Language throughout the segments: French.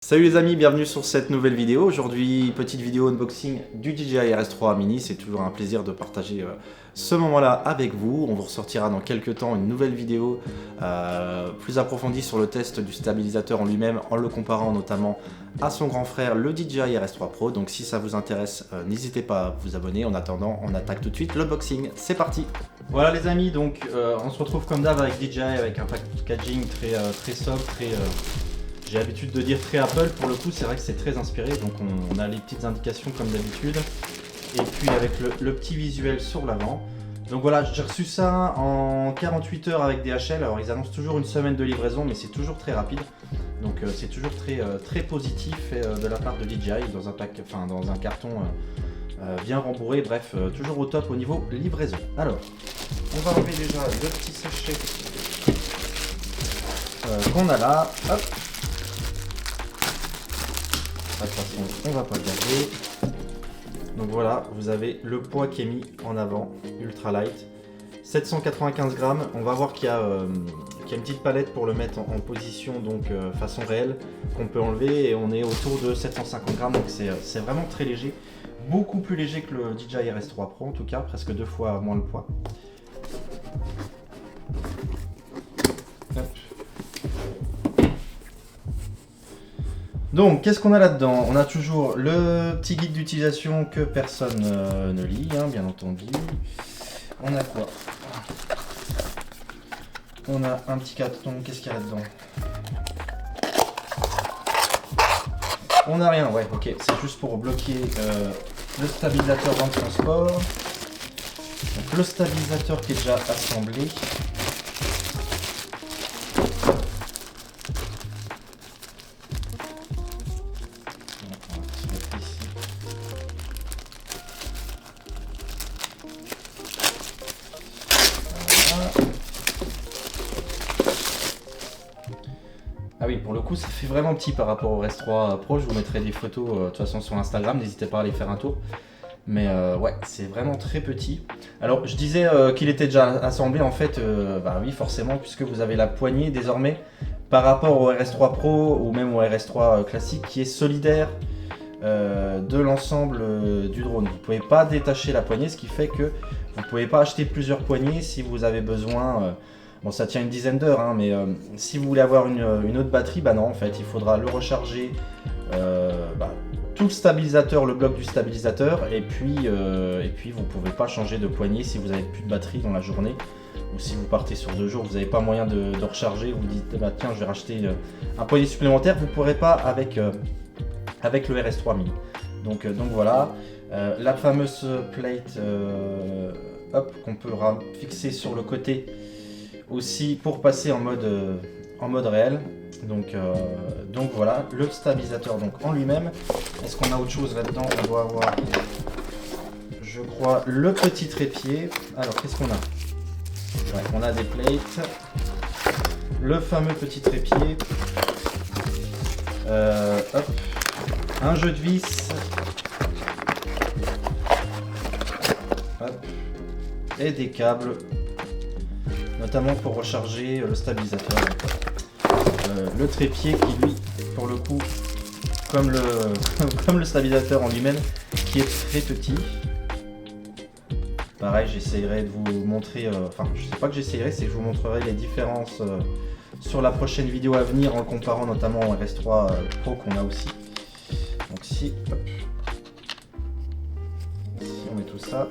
Salut les amis, bienvenue sur cette nouvelle vidéo. Aujourd'hui, petite vidéo unboxing du DJI RS3 Mini. C'est toujours un plaisir de partager ce moment-là avec vous. On vous ressortira dans quelques temps une nouvelle vidéo plus approfondie sur le test du stabilisateur en lui-même, en le comparant notamment à son grand frère, le DJI RS3 Pro. Donc si ça vous intéresse, n'hésitez pas à vous abonner. En attendant, on attaque tout de suite l'unboxing. C'est parti! Voilà les amis, donc on se retrouve comme d'hab avec DJI, avec un packaging très sobre, j'ai l'habitude de dire très Apple. Pour le coup, c'est vrai que c'est très inspiré, donc on a les petites indications comme d'habitude. Et puis avec le petit visuel sur l'avant. Donc voilà, j'ai reçu ça en 48 heures avec DHL. Alors ils annoncent toujours une semaine de livraison, mais c'est toujours très rapide. Donc c'est toujours très positif de la part de DJI dans un carton bien rembourré. Bref, toujours au top au niveau livraison. Alors, on va enlever déjà le petit sachet qu'on a là. Hop. De toute façon, on va pas le garder. Donc voilà, vous avez le poids qui est mis en avant, ultra light, 795 grammes. On va voir qu'il y a une petite palette pour le mettre en position, donc façon réelle, qu'on peut enlever, et on est autour de 750 grammes, donc c'est vraiment très léger, beaucoup plus léger que le DJI RS3 Pro en tout cas, presque 2 fois moins le poids. Hop. Donc, qu'est-ce qu'on a là-dedans? On a toujours le petit guide d'utilisation que personne ne lit, hein, bien entendu. On a quoi? On a un petit carton, qu'est-ce qu'il y a là-dedans? On n'a rien, ouais, ok, c'est juste pour bloquer le stabilisateur dans le transport. Donc, le stabilisateur qui est déjà assemblé. Ah oui, pour le coup, ça fait vraiment petit par rapport au RS3 Pro. Je vous mettrai des photos de toute façon sur Instagram, n'hésitez pas à aller faire un tour. Mais ouais, c'est vraiment très petit. Alors, je disais qu'il était déjà assemblé, en fait, bah oui, forcément, puisque vous avez la poignée désormais par rapport au RS3 Pro ou même au RS3 classique qui est solidaire de l'ensemble du drone. Vous ne pouvez pas détacher la poignée, ce qui fait que vous ne pouvez pas acheter plusieurs poignées si vous avez besoin. Bon, ça tient une dizaine d'heures, hein, mais si vous voulez avoir une autre batterie, bah non, en fait, il faudra le recharger, tout le stabilisateur, le bloc du stabilisateur, et puis vous ne pouvez pas changer de poignée si vous n'avez plus de batterie dans la journée, ou si vous partez sur 2 jours, vous n'avez pas moyen de recharger, vous dites, bah, tiens, je vais racheter un poignet supplémentaire, vous ne pourrez pas avec le RS3 Mini. Donc voilà, la fameuse plate qu'on peut fixer sur le côté, aussi pour passer en mode réel. Donc voilà, le stabilisateur donc en lui-même. Est-ce qu'on a autre chose là-dedans? On doit avoir, je crois, le petit trépied. Alors qu'est-ce qu'on a? Ouais, on a des plates, le fameux petit trépied, hop, un jeu de vis, hop, et des câbles, notamment pour recharger le stabilisateur. Le trépied qui, lui, pour le coup, comme le stabilisateur en lui-même, qui est très petit. Pareil, j'essayerai de vous montrer, je sais pas que j'essayerai, c'est que je vous montrerai les différences sur la prochaine vidéo à venir, en le comparant notamment au RS3 Pro qu'on a aussi. Donc si on met tout ça,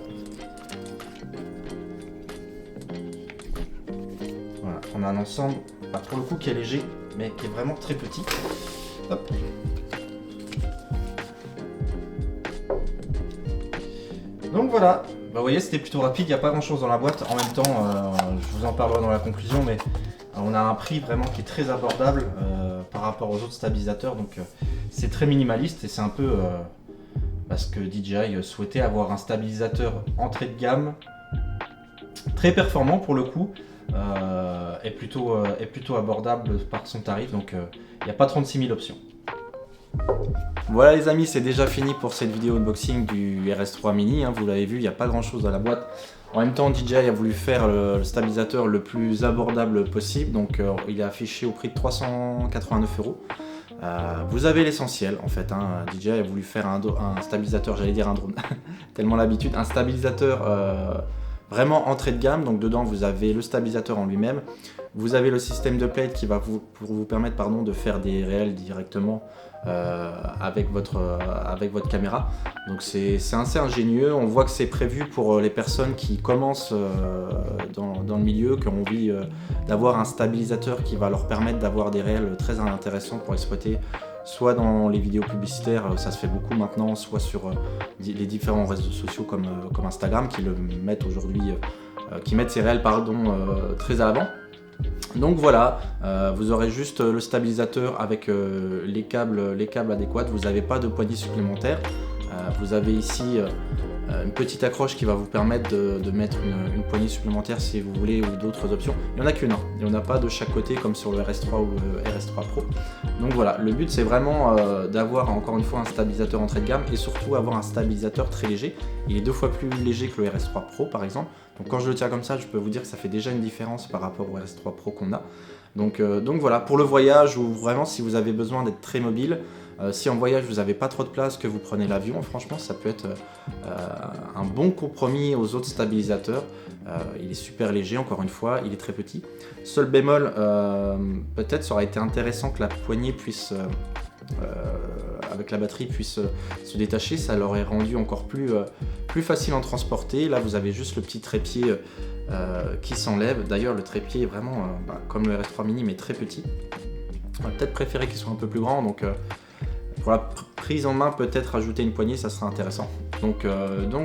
voilà, on a un ensemble, pour le coup, qui est léger, mais qui est vraiment très petit. Hop. Donc voilà, vous voyez, c'était plutôt rapide, il n'y a pas grand chose dans la boîte. En même temps, je vous en parlerai dans la conclusion, mais on a un prix vraiment qui est très abordable par rapport aux autres stabilisateurs. Donc c'est très minimaliste, et c'est un peu parce que DJI souhaitait avoir un stabilisateur entrée de gamme, très performant pour le coup, est plutôt abordable par son tarif, donc il n'y a pas 36 000 options. Voilà les amis, c'est déjà fini pour cette vidéo unboxing du RS3 Mini, hein, vous l'avez vu, il n'y a pas grand chose dans la boîte. En même temps, DJI a voulu faire le stabilisateur le plus abordable possible, donc il est affiché au prix de 389 €. Vous avez l'essentiel en fait, hein. DJI a voulu faire un stabilisateur, j'allais dire un drone, tellement l'habitude, un stabilisateur vraiment entrée de gamme. Donc dedans vous avez le stabilisateur en lui-même, vous avez le système de plate qui va vous permettre de faire des réels directement avec votre caméra. Donc c'est assez ingénieux. On voit que c'est prévu pour les personnes qui commencent dans le milieu, qui ont envie d'avoir un stabilisateur qui va leur permettre d'avoir des réels très intéressants pour exploiter, soit dans les vidéos publicitaires, ça se fait beaucoup maintenant, soit sur les différents réseaux sociaux comme Instagram qui le mettent aujourd'hui, qui mettent ces réels très à l'avant. Donc voilà, vous aurez juste le stabilisateur avec les câbles adéquats, vous n'avez pas de poignée supplémentaire. Vous avez ici une petite accroche qui va vous permettre de mettre une poignée supplémentaire si vous voulez, ou d'autres options. Il n'y en a qu'une, il n'y en a pas de chaque côté comme sur le RS3 ou le RS3 Pro. Donc voilà, le but c'est vraiment d'avoir encore une fois un stabilisateur entrée de gamme et surtout avoir un stabilisateur très léger. Il est 2 fois plus léger que le RS3 Pro par exemple. Donc quand je le tiens comme ça, je peux vous dire que ça fait déjà une différence par rapport au RS3 Pro qu'on a. Donc voilà, pour le voyage ou vraiment si vous avez besoin d'être très mobile, si en voyage vous n'avez pas trop de place, que vous prenez l'avion, franchement ça peut être un bon compromis aux autres stabilisateurs. Il est super léger, encore une fois, il est très petit. Seul bémol, peut-être ça aurait été intéressant que la poignée puisse, avec la batterie, puisse se détacher, ça l'aurait rendu encore plus facile à transporter. Là vous avez juste le petit trépied qui s'enlève. D'ailleurs le trépied est vraiment comme le RS3 Mini mais très petit. On va peut-être préférer qu'il soit un peu plus grand, donc pour la prise en main peut-être ajouter une poignée, ça sera intéressant. Donc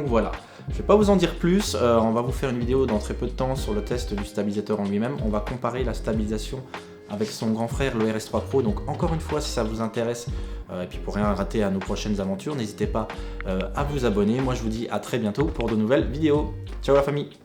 voilà. Je ne vais pas vous en dire plus, on va vous faire une vidéo dans très peu de temps sur le test du stabilisateur en lui-même. On va comparer la stabilisation avec son grand frère le RS3 Pro. Donc encore une fois, si ça vous intéresse, et puis pour rien rater à nos prochaines aventures, n'hésitez pas à vous abonner. Moi je vous dis à très bientôt pour de nouvelles vidéos. Ciao la famille!